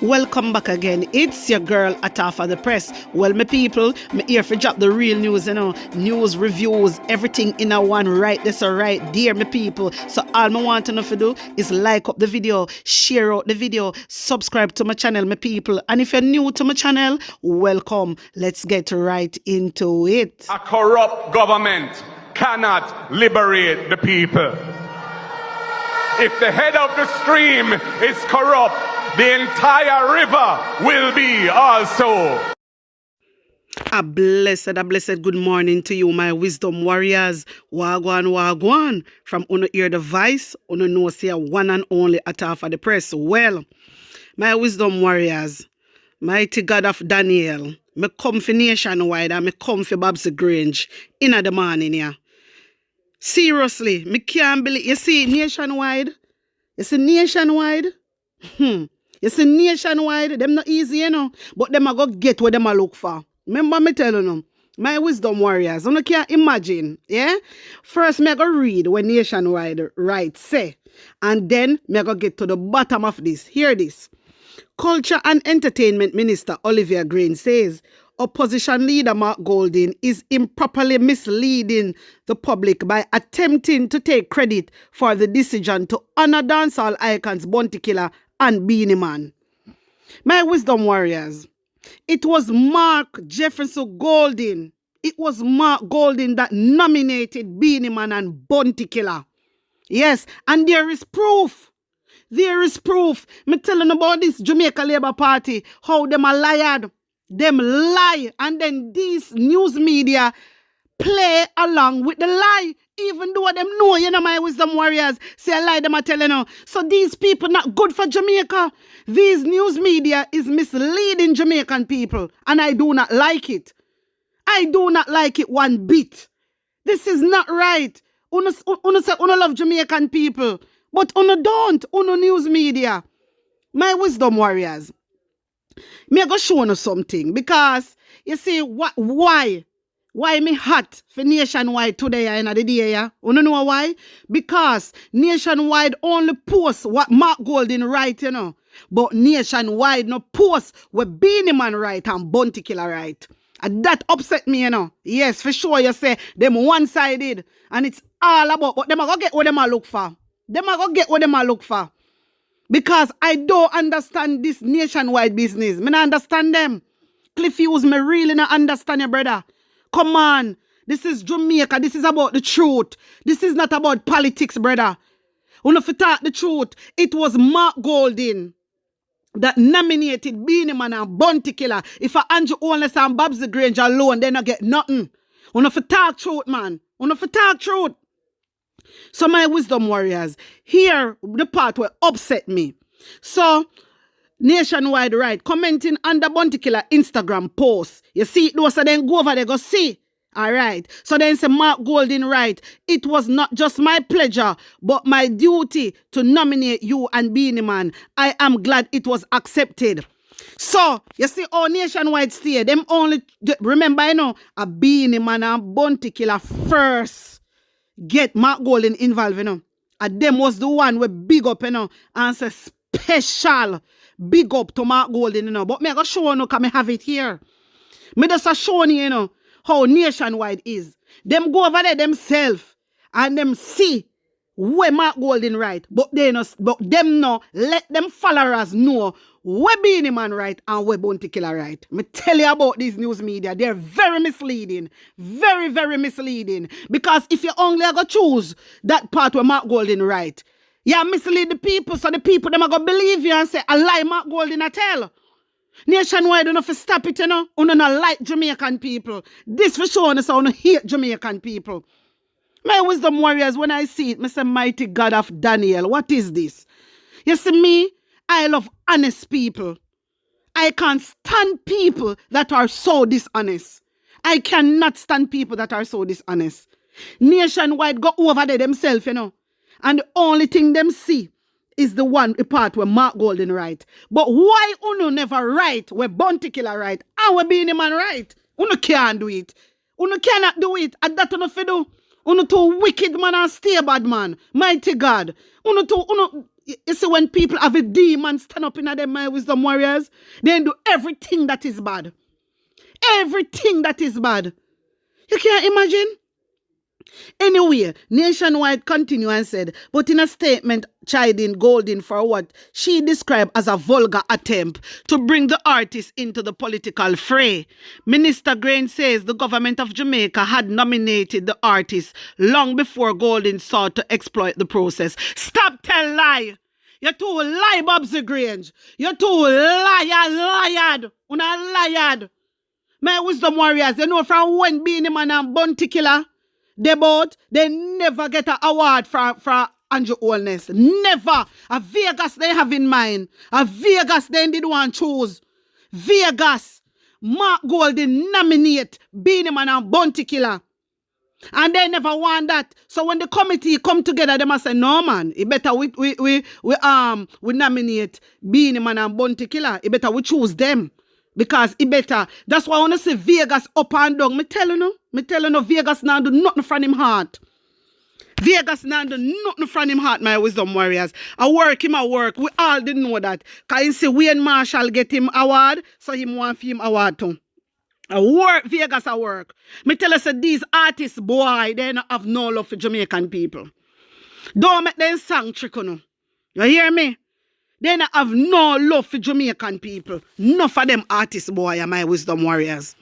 Welcome back again. It's your girl Atafa the Press. Well, my people, me here for drop the real news, news, reviews, everything in a one right this or right there, my people. So all I want to know to do is like up the video, share out the video, subscribe to my channel, my people. And if you're new to my channel, welcome. Let's get right into it. A corrupt government cannot liberate the people. If the head of the stream is corrupt, the entire river will be also. A blessed good morning to you, my wisdom warriors. Wagwan, wagwan. From Uno Ear the Vice, Uno know say one and only Atafa the Press. Well, my wisdom warriors, mighty God of Daniel, me come for nationwide and me come for Babs Grange in the morning here. Seriously, me can't believe. You see nationwide? You see nationwide? You see nationwide, them not easy, but them a go get what them a look for. Remember me telling them, my wisdom warriors, you can't imagine, yeah? First, me go read what nationwide right say, and then me go get to the bottom of this. Hear this. Culture and Entertainment Minister Olivia Green says, opposition leader Mark Golding is improperly misleading the public by attempting to take credit for the decision to honor dancehall icons Bounty Killer and Beenie Man. My wisdom warriors, it was Mark Jefferson Golding. It was Mark Golding that nominated Beenie Man and Bounty Killer. Yes, and there is proof. There is proof. Me telling about this Jamaica Labour Party, how them are lied. Them lie, and then these news media play along with the lie, even though them know, my wisdom warriors, say a lie them are telling you. So these people not good for Jamaica. These news media is misleading Jamaican people, and I do not like it. I do not like it one bit. This is not right. Uno say uno love Jamaican people, but uno don't. Uno news media. My wisdom warriors, me I go show you something, because you see why me hot for nationwide today in the day, yeah? You know why? Because nationwide only post what Mark Golding write, but nationwide no post what Beenie Man write and Bounty Killer write. And that upset me, Yes, for sure you say them one-sided, and it's all about, but them a go get what them a look for. Them a go get what them a look for. Because I don't understand this nationwide business. Me not understand them. Cliff Hughes, me really not understand you, brother. Come on. This is Jamaica. This is about the truth. This is not about politics, brother. When if you talk the truth, it was Mark Golding that nominated Beenie Man and Bounty Killer. If I Andrew Holness and Babs Grange alone, they not get nothing. When if you talk truth, man. When if you talk truth. So my wisdom warriors, here the part where upset me. So nationwide right, commenting under Bounty Killer Instagram post. You see it, so then go over there, go see. All right. So then say Mark Golding right. It was not just my pleasure, but my duty to nominate you and Beenie Man. I am glad it was accepted. So, you see, all nationwide stay, them only, remember, a Beenie Man and Bounty Killer first get Mark Golding involved, And them was the one we big up, and say special big up to Mark Golding, But me I go show you, because I have it here. Me just show you, how nationwide is. Them go over there themselves and them see where Mark Golding right. But them no let them followers know where Beenie Man right and where Bounty Killer right. Me tell you about these news media. They're very misleading. Very, very misleading. Because if you only go choose that part where Mark Golding right, you mislead the people, so the people them are going to believe you and say, I lie Mark Golding I tell. Nationwide, don't stop it, You don't like Jamaican people. This for sure, so you hate Jamaican people. My wisdom warriors, when I see it, I say, mighty God of Daniel, what is this? You see me, I love honest people. I can't stand people that are so dishonest. I cannot stand people that are so dishonest. Nationwide go over there themselves, And the only thing them see is the part where Mark Golding right. But why Uno never write where Bounty Killer right and where Beenie Man right? Uno can't do it. Uno cannot do it. And that Uno fi do. Uno too wicked man and stay bad man. Mighty God. Uno you see when people have a demon stand up in them, my wisdom warriors, they do everything that is bad. Everything that is bad. You can't imagine? Anyway, Nationwide continued and said, but in a statement chiding Golding for what she described as a vulgar attempt to bring the artist into the political fray, Minister Grain says the government of Jamaica had nominated the artist long before Golding sought to exploit the process. Stop tell lie. You're too lie, Bobsy Grange. You're too liar. Una liar. My wisdom warriors, you know from when Beenie Man and Bounty Killer, they never get an award for Andrew Holness. Never. A Vegas they have in mind. A Vegas they did one choose. Vegas. Mark Golding nominate Beenie Man and Bounty Killer. And they never want that. So when the committee come together, they must say, no man, it better we nominate Beenie Man and Bounty Killer. It better we choose them. Because it better. That's why I want to say Vegas up and down. Me telling you, Vegas now do nothing from him heart. Vegas now do nothing from him heart, my wisdom warriors. I work him a work. We all didn't know that. Because you see Wayne Marshall get him award, so him want him award too. I work Vegas a work. Me tell us that these artists, boy, they don't have no love for Jamaican people. Don't make them song trick on. You hear me? They don't have no love for Jamaican people. None of them artists, boy, are my wisdom warriors.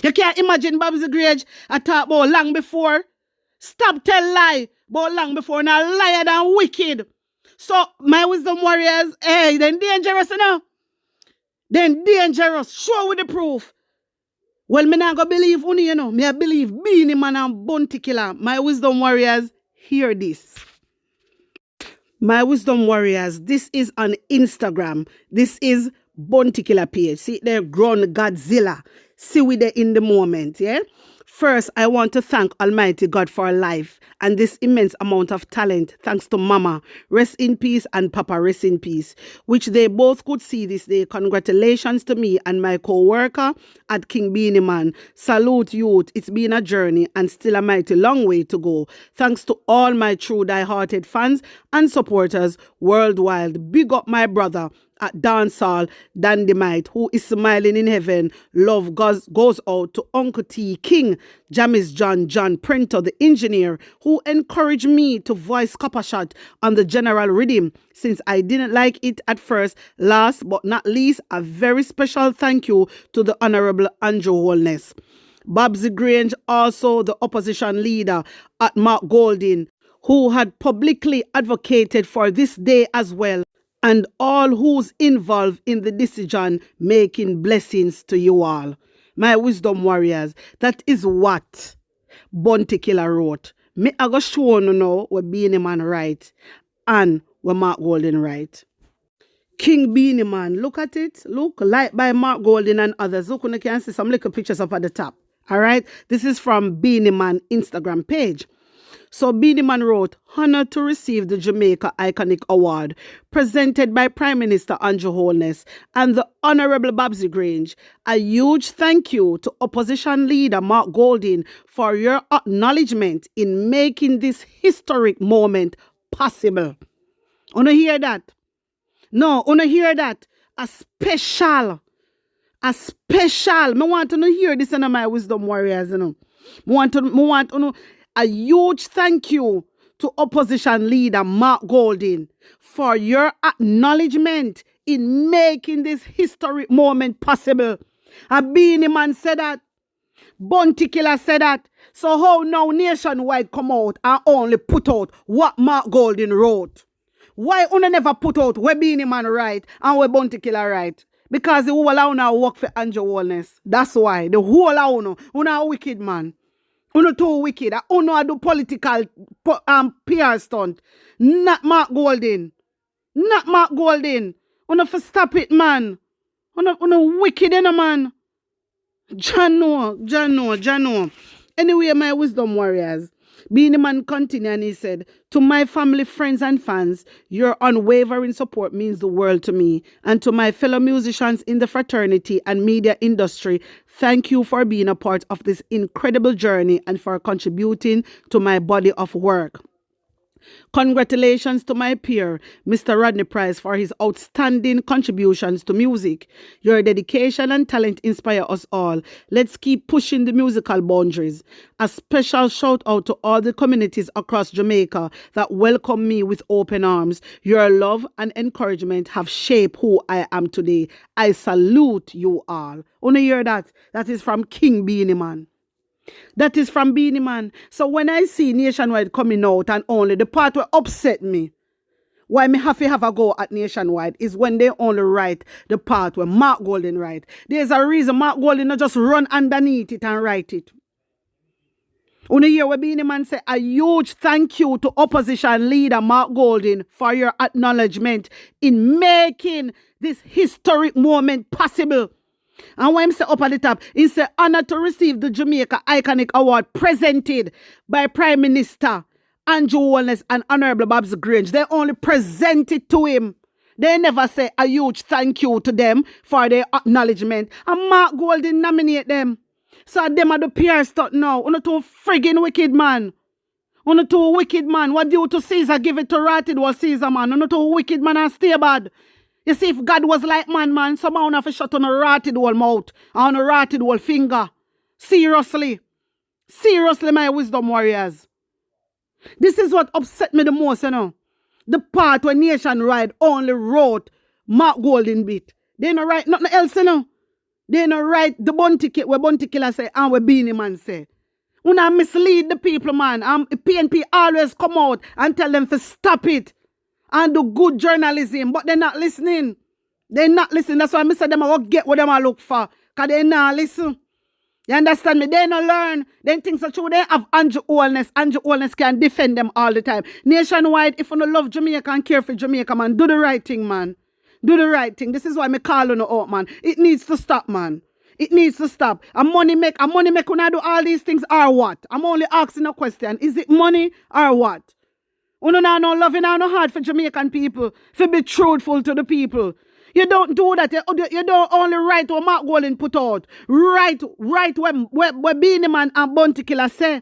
You can't imagine Babsy Grange I talk about long before. Stop tell lie about long before. Now liar than wicked. So, my wisdom warriors, hey, then dangerous, you know? Then dangerous. Show with the proof. Well, me not go believe only, you know. Me I believe Beenie Man and Bounty Killer. My wisdom warriors, hear this. My wisdom warriors, this is on Instagram. This is Bounty Killer page. See, they're grown Godzilla. See we there in the moment, yeah? First, I want to thank Almighty God for life and this immense amount of talent. Thanks to Mama, rest in peace, and Papa, rest in peace, which they both could see this day. Congratulations to me and my co-worker at King Beenie Man. Salute youth. It's been a journey and still a mighty long way to go. Thanks to all my true die-hearted fans and supporters worldwide. Big up my brother at Dancehall Dandemite, who is smiling in heaven. Love goes out to Uncle T, King, Jamis John Printer, the engineer, who encouraged me to voice Copper Shot on the general rhythm since I didn't like it at first. Last but not least, a very special thank you to the Honorable Andrew Holness. Babsy Grange, also the opposition leader at Mark Golding, who had publicly advocated for this day as well, and all who's involved in the decision making. Blessings to you all. My wisdom warriors, that is what Bounty Killer wrote. Me I go show you now where Beenie Man right and where Mark Golding right. King Beenie Man, look at it. Look, like by Mark Golding and others. Look, you can see some little pictures up at the top. All right, this is from Beenie Man Instagram page. So Beenie Man wrote, honored to receive the Jamaica Iconic Award presented by Prime Minister Andrew Holness and the Honorable Babsy Grange. A huge thank you to opposition leader Mark Golding for your acknowledgement in making this historic moment possible. Wanna hear that? No, wanna hear that? A special. Me want to hear this in my wisdom warriors, you know. Me want to know. A huge thank you to opposition leader Mark Golding for your acknowledgement in making this historic moment possible. A Beenie Man said that. Bounty Killer said that. So how now Nationwide come out and only put out what Mark Golding wrote? Why una never put out where Beenie Man right and where Bounty Killer right? Because the whole of una work for Andrew Holness. That's why. The whole of una a wicked man. Uno too wicked. Uno do political PR stunt. Not Mark Golding. Not Mark Golding. Uno for stop it, man. Uno wicked, you know, man. John no. Anyway, my wisdom warriors. Beenie Man continued and he said, to my family, friends and fans, your unwavering support means the world to me. And to my fellow musicians in the fraternity and media industry, thank you for being a part of this incredible journey and for contributing to my body of work. Congratulations to my peer, Mr. Rodney Price, for his outstanding contributions to music. Your dedication and talent inspire us all. Let's keep pushing the musical boundaries. A special shout out to all the communities across Jamaica that welcome me with open arms. Your love and encouragement have shaped who I am today. I salute you all. Wanna hear that? That is from King Beenie Man. That is from Beenie Man. So when I see Nationwide coming out, and only the part where upset me, why me have to have a go at Nationwide, is when they only write the part where Mark Golden write. There's a reason Mark Golden not just run underneath it and write it. When you hear what Beenie Man say, a huge thank you to opposition leader Mark Golden for your acknowledgement in making this historic moment possible. And when I say up at the top, it's an honor to receive the Jamaica Iconic Award presented by Prime Minister Andrew Holness and Honorable Babs Grange. They only present it to him. They never say a huge thank you to them for their acknowledgement. And Mark Golden nominate them. So them are the PR stuff now. Uno too friggin' wicked man. Uno too wicked man. What due to Caesar, give it to Ratted was Caesar man. Uno too wicked man and stay bad. You see, if God was like man, somehow have to shut on a rotted whole mouth and a rotted whole finger. Seriously. Seriously, my wisdom warriors. This is what upset me the most, you know. The part where Nationwide only wrote Mark Golden bit. They don't write nothing else, you know. They don't write the bounty killer where bounty killer say and where Beenie Man say. Una mislead the people, man. PNP always come out and tell them to stop it and do good journalism, but they're not listening. They're not listening. That's why I said them I will get what them I look for. Because they not listen. You understand me? They not learn. They think so true. They have Andrew Holness. Andrew Holness can defend them all the time. Nationwide, if you don't love Jamaica and care for Jamaica, man, do the right thing, man. Do the right thing. This is why I call on the out, man. It needs to stop, man. It needs to stop. A money make when I do all these things or what? I'm only asking a question. Is it money or what? You know, no love, you know, no hard for Jamaican people. To be truthful to the people. You don't do that. You don't only write what Mark Golden put out. Write where Beenie Man and Bounty Killer say.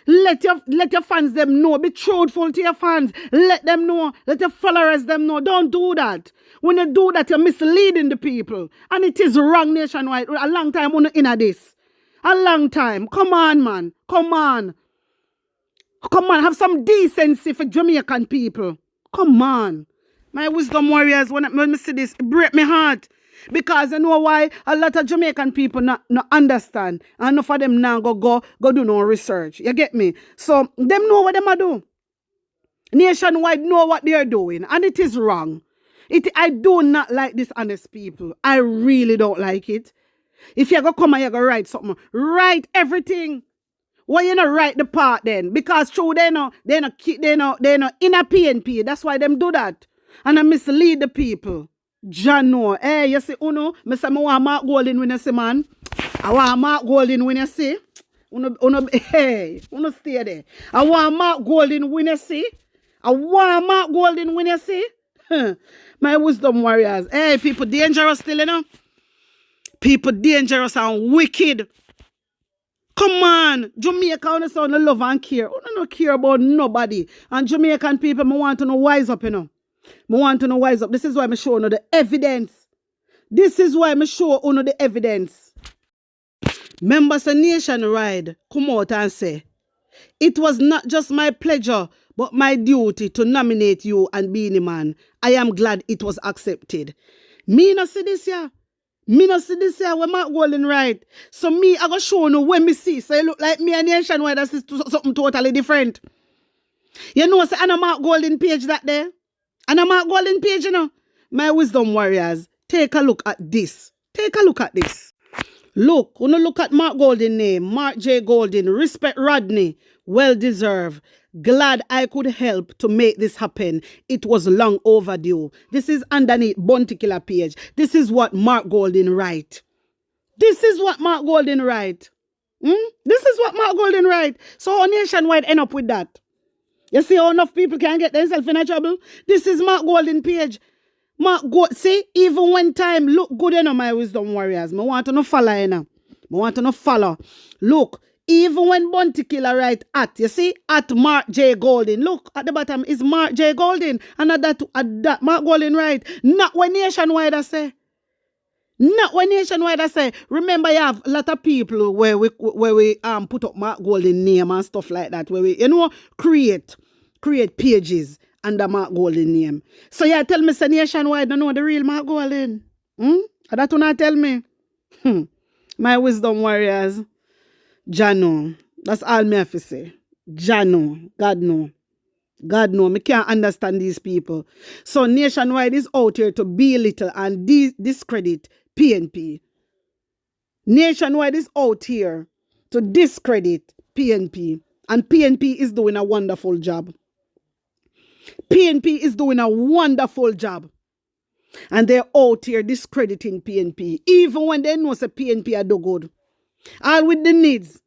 Let your fans them know. Be truthful to your fans. Let them know. Let your followers them know. Don't do that. When you do that, you're misleading the people. And it is wrong. Nationwide. A long time on in this. A long time. Come on, man. Come on. Come on, have some decency for Jamaican people. Come on. My wisdom warriors, when I see this, it break my heart. Because you know why? A lot of Jamaican people not understand. And enough of them now go do no research. You get me? So, them know what them are do. Nationwide know what they are doing. And it is wrong. I do not like dishonest people. I really don't like it. If you go come and you go write something, write everything. Why you not write the part then? Because true, they no in a PNP. That's why them do that. And I mislead the people. John no. Hey, you see, uno, I say I want Mark Golden when you see, man. I want Mark Golden when you see. Hey, uno stay there. I want Mark Golden when you see. I want Mark Golden when you see. My wisdom warriors. Hey, people dangerous still, you know. People dangerous and wicked. Come on, Jamaica on the sound of love and care. I don't care about nobody. And Jamaican people, I want to know wise up, you know. I want to know wise up. This is why I'm showing you the evidence. This is why I'm showing you the evidence. Members of Nationwide come out and say, it was not just my pleasure, but my duty to nominate you and Beenie Man. I am glad it was accepted. Me not see this here. Me not see this here when Mark Golden right. So me, I go show you when me see. So it look like me and Nationwide that's something totally different. You know, say Anna Mark Golden page that there. Anna Mark Golden page, you know. My wisdom warriors, take a look at this. Take a look at this. Look, when you look at Mark Golden name, Mark J. Golden, respect Rodney, well deserved. Glad I could help to make this happen. It was long overdue. This is underneath Bounty Killer page. This is what Mark Golden write. This is what Mark Golden write. This is what Mark Golden write. So how Nationwide end up with that? You see how enough people can get themselves in a trouble? This is Mark Golden page. See, even when time look good, you know, my wisdom warriors. I want to no follow, you know. I want to no follow. Look, Even when Bounty Killer write at, you see, at Mark J. Golden. Look, at the bottom is Mark J. Golden. And at that Mark Golden write, not when Nationwide I say. Not when Nationwide I say. Remember, you have a lot of people where we put up Mark Golden name and stuff like that. Where we, create pages under Mark Golden name. So you tell me, say Nationwide don't know the real Mark Golden. That one I tell me. My wisdom warriors. Jano. That's all me have to say. Jano. God know. God know. Me can't understand these people. So Nationwide is out here to belittle and discredit PNP. Nationwide is out here to discredit PNP. And PNP is doing a wonderful job. PNP is doing a wonderful job. And they're out here discrediting PNP. Even when they know say PNP are do good. All with the needs.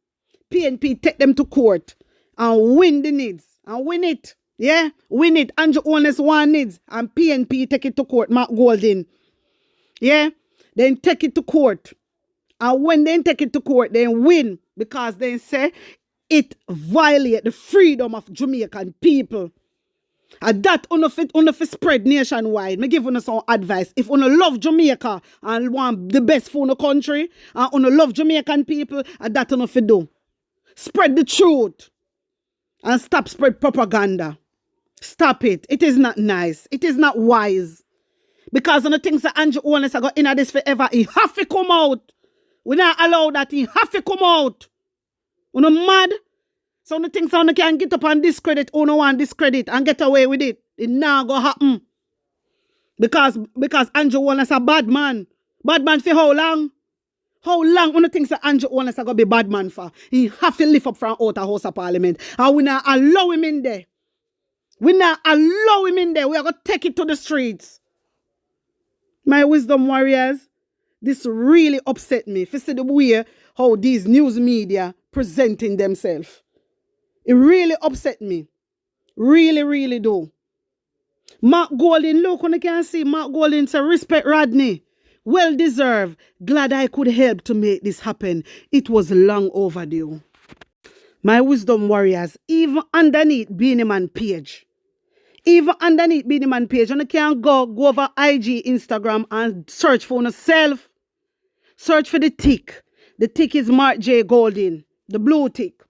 PNP take them to court and win the needs. And win it. Yeah? Win it. Andrew Honest one needs. And PNP take it to court. Mark Golden. Yeah? Then take it to court. And when they take it to court, they win. Because they say it violates the freedom of Jamaican people. And that on spread nationwide. Me give you some advice. If you love Jamaica and want the best for the country, and you love Jamaican people, and that you do. Spread the truth. And stop spread propaganda. Stop it. It is not nice. It is not wise. Because on the things that Andrew Honest have got in this forever, he have to come out. We not allow that. He have to come out. You know mad? So the things on can get up and discredit, or no one discredit and get away with it. It now go happen. Because Andrew Wallace a bad man. Bad man for how long? How long one of the things that Andrew Wallace are going to be bad man for? He have to lift up from out of House of Parliament. And we not allow him in there. We not allow him in there. We are going to take it to the streets. My wisdom warriors, this really upset me. If you see the way how these news media presenting themselves. It really upset me. Really, really do. Mark Golden, look, you can see Mark Golden say, respect Rodney. Well deserved. Glad I could help to make this happen. It was long overdue. My wisdom warriors, even underneath Beenie Man page. Even underneath Beenie Man page, you can go over IG, Instagram and search for yourself. Search for the tick. The tick is Mark J. Golden. The blue tick.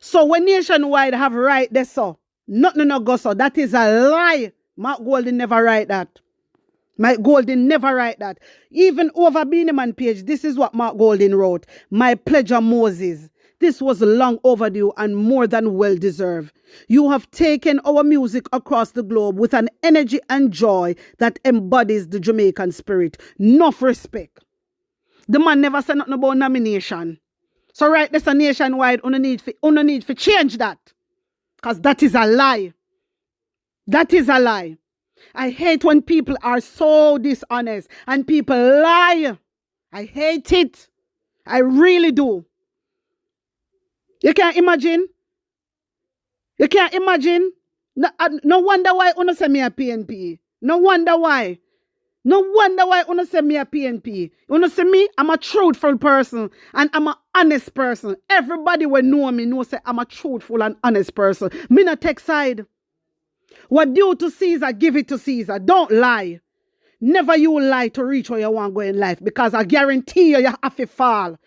So when Nationwide have right there, so nothing no go so. That is a lie. Mark Golden never write that. Mark Golden never write that. Even over Beenie Man page, this is what Mark Golden wrote. My pleasure, Moses. This was long overdue and more than well deserved. You have taken our music across the globe with an energy and joy that embodies the Jamaican spirit. Enough respect. The man never said nothing about nomination. So right, there's a Nationwide, on need for change that. Because that is a lie. That is a lie. I hate when people are so dishonest and people lie. I hate it. I really do. You can't imagine. You can't imagine. No wonder why you say me a PNP. No wonder why. No wonder why you say me a PNP. You say me, I'm a truthful person and I'm an honest person. Everybody will know me, know say I'm a truthful and honest person. Me not take side. What due to Caesar, give it to Caesar. Don't lie. Never you lie to reach where you want to go in life, because I guarantee you have to fall.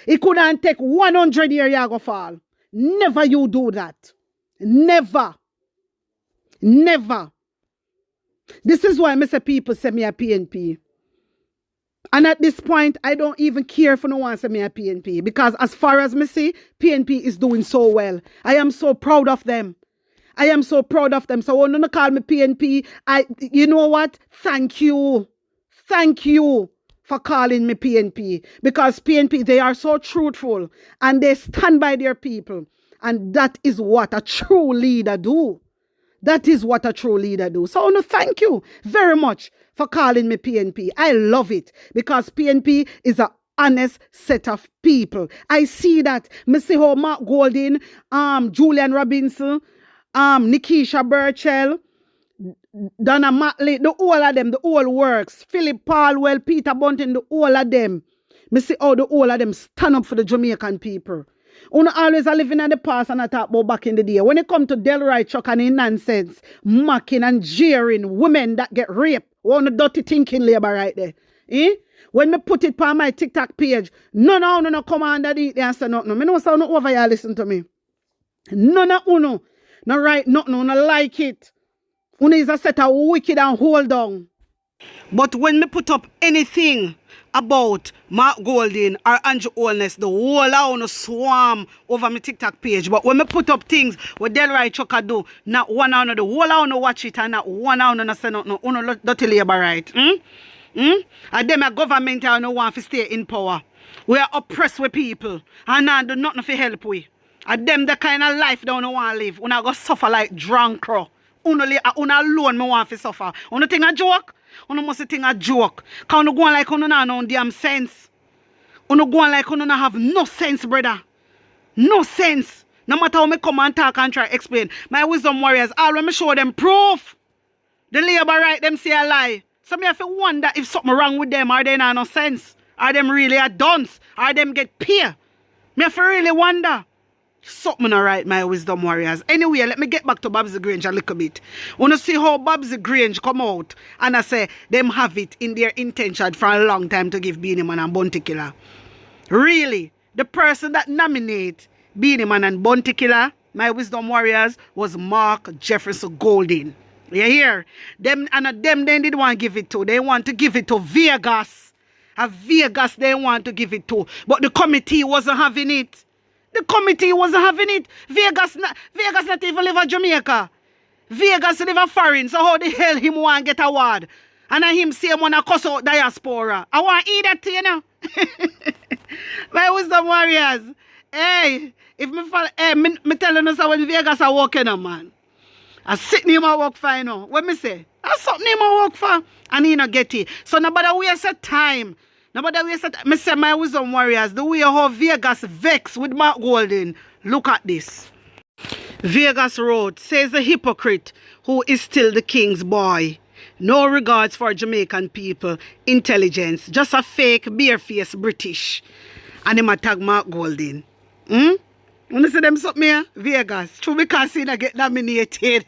It couldn't take 100 years you go fall. Never you do that. Never. Never. This is why Mr. People say me a PNP. And at this point, I don't even care if no one say me a PNP. Because as far as me see, PNP is doing so well. I am so proud of them. I am so proud of them. So when you call me PNP, you know what? Thank you. Thank you for calling me PNP. Because PNP, they are so truthful. And they stand by their people. And that is what a true leader do. That is what a true leader do. So no, thank you very much for calling me PNP. I love it because PNP is an honest set of people. I see that. I see how Mark Golden, Julian Robinson, Nikisha Burchell, Donna Matley, the all of them, the all works. Philip Palwell, Peter Bunting, the all of them. I see how the all of them stand up for the Jamaican people. Una always are living in the past and I talk about back in the day. When it come to Delroy Chuck and in nonsense, mocking and jeering women that get raped, one of the dirty thinking labor right there. Eh? When me put it on my TikTok page, none of you no come under the and say nothing. Me know so no over here listen to me. None of you no right nothing, no like it. Uno is a set of wicked and hold on. But when me put up anything about Mark Golding or Andrew Holness, the whole of uno swarm over my TikTok page. But when me put up things what Delroy Chuck do, not one of the whole of uno watch it and not one of uno say nothing. Uno dirty labor right. And them a government and no want to stay in power. We are oppressed with people and not do nothing to help we. And them the kind of life they don't want to live. Uno go suffer like drunk crow. Uno alone me want to suffer. Uno think a joke? Uno must think a joke. Cause uno go on like uno not no damn sense. Uno go on like uno not have no sense, brother. No sense. No matter how me come and talk and try explain. My wisdom warriors, all when me show them proof. The labor right them say a lie. So me have to wonder if something wrong with them. Are they not no sense? Are them really a dunce? Are them get peer? Me have to really wonder. Something not right, my wisdom warriors. Anyway, let me get back to Babsy Grange a little bit. Wanna see how Babsy Grange come out and I say them have it in their intention for a long time to give Beenie Man and Bounty Killer. Really, the person that nominate Beenie Man and Bounty Killer, my wisdom warriors, was Mark Jefferson Golding. You hear? Them they didn't want to give it to. They want to give it to Vegas. A Vegas they want to give it to. But the committee wasn't having it. The committee wasn't having it. Vegas not even live in Jamaica. Vegas live in foreign. So how the hell him want to get award? And I him say him want to cuss out diaspora. I want to eat that to you know. My wisdom warriors. Hey, if me fall, hey, me telling us when Vegas are walking on man. I sit near my work for you know. What me say? I something near my work for. And he not get it. So nobody waste time. Nobody waste time. Me say my wisdom warriors, the way how Vegas vex with Mark Golding. Look at this. Vegas wrote, says the hypocrite who is still the king's boy. No regards for Jamaican people. Intelligence. Just a fake, bare-faced British. And him tag Mark Golding. When you see them something here? Vegas. True because he get nominated.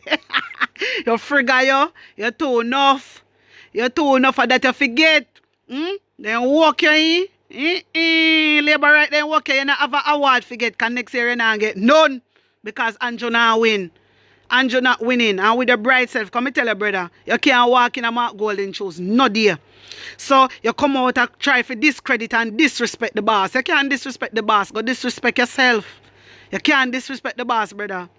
You frigga yo. You're too enough. You're too enough for that you forget. Then walk you in. Labor right then walk you not have an award forget. Can next year you not get none. Because Andrew not win. Andrew not winning. And with the bright self, come and tell your brother, you can't walk in a Mark Golding shoes. No dear. So you come out and try to discredit and disrespect the boss. You can't disrespect the boss. Go disrespect yourself. You can't disrespect the boss, brother.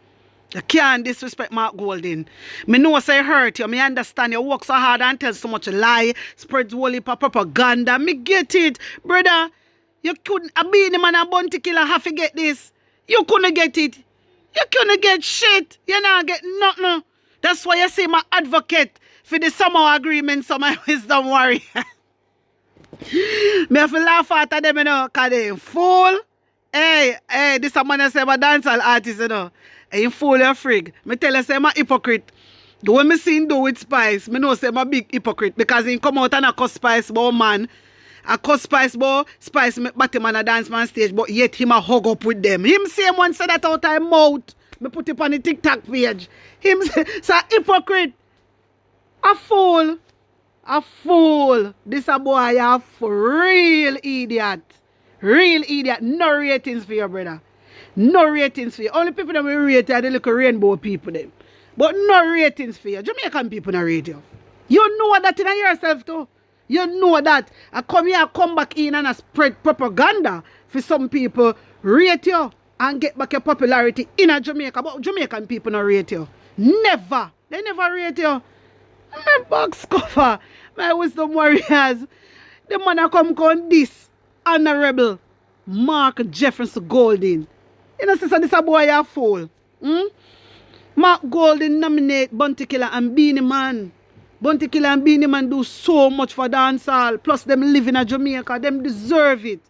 You can't disrespect Mark Golding. Me know say hurt you. Me understand you work so hard and tell so much lie. Spread whole heap of propaganda. Me get it. Brother, you couldn't a Beenie Man and Bounty Killer have to get this. You couldn't get it. You couldn't get shit. You not get nothing. That's why you see my advocate for the summer agreement, so my wisdom warrior. Me have to laugh at them, you know, because they fool. Hey, this a man say my dancehall artist, you know. Hey, fool your frig. Me tell you say I'm a hypocrite. The way me see him do with Spice, me know say I'm a big hypocrite because he come out and a cuss Spice boy man. A cuss Spice boy, Spice make bat him on a dance man stage, but yet him a hug up with them. Him same one say that out of his mouth. Me put it on the TikTok page. Him say, so a hypocrite. A fool. A fool. This a boy a real idiot. Real idiot. No ratings for your brother. No ratings for you. Only people that will rate are the little rainbow people them. But no ratings for you. Jamaican people not rate you. You know that in yourself too. You know that. I come here, come back in and I spread propaganda for some people. Rate you and get back your popularity in a Jamaica. But Jamaican people not rate you. Never. They never rate you. My box cover. My wisdom warriors. The man a come this. Honorable Mark Jefferson Golding. You know, sister, this a boy a fool. Mark Golding nominate Bounty Killer and Beenie Man. Bounty Killer and Beenie Man do so much for dancehall. Plus them live in Jamaica. Them deserve it.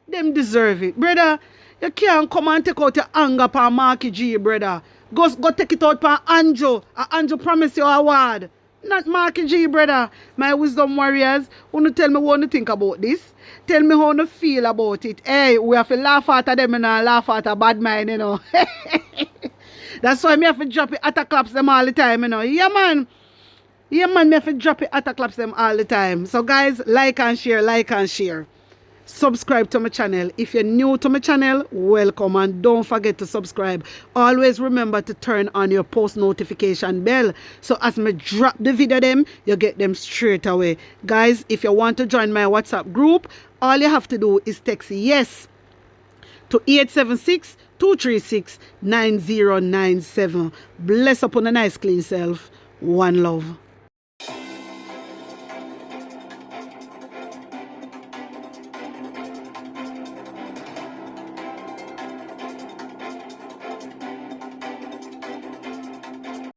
Them deserve it. Brother, you can't come and take out your anger upon Marky G, brother. Go take it out upon Andrew. Andrew promise you a award. Not Marky G, brother. My wisdom warriors, wanna tell me what you think about this? Tell me how you feel about it. Hey, we have to laugh at them and laugh at a bad mind, you know. That's why me have to drop it at a claps them all the time, you know. Yeah, man. Yeah, man, me have to drop it at a claps them all the time. So, guys, like and share, like and share. Subscribe to my channel. If you're new to my channel, welcome, and don't forget to subscribe. Always remember to turn on your post notification bell, so as me drop the video them, you get them straight away. Guys, if you want to join my WhatsApp group, all you have to do is text yes to 876-236-9097. Bless upon a nice clean self. One love.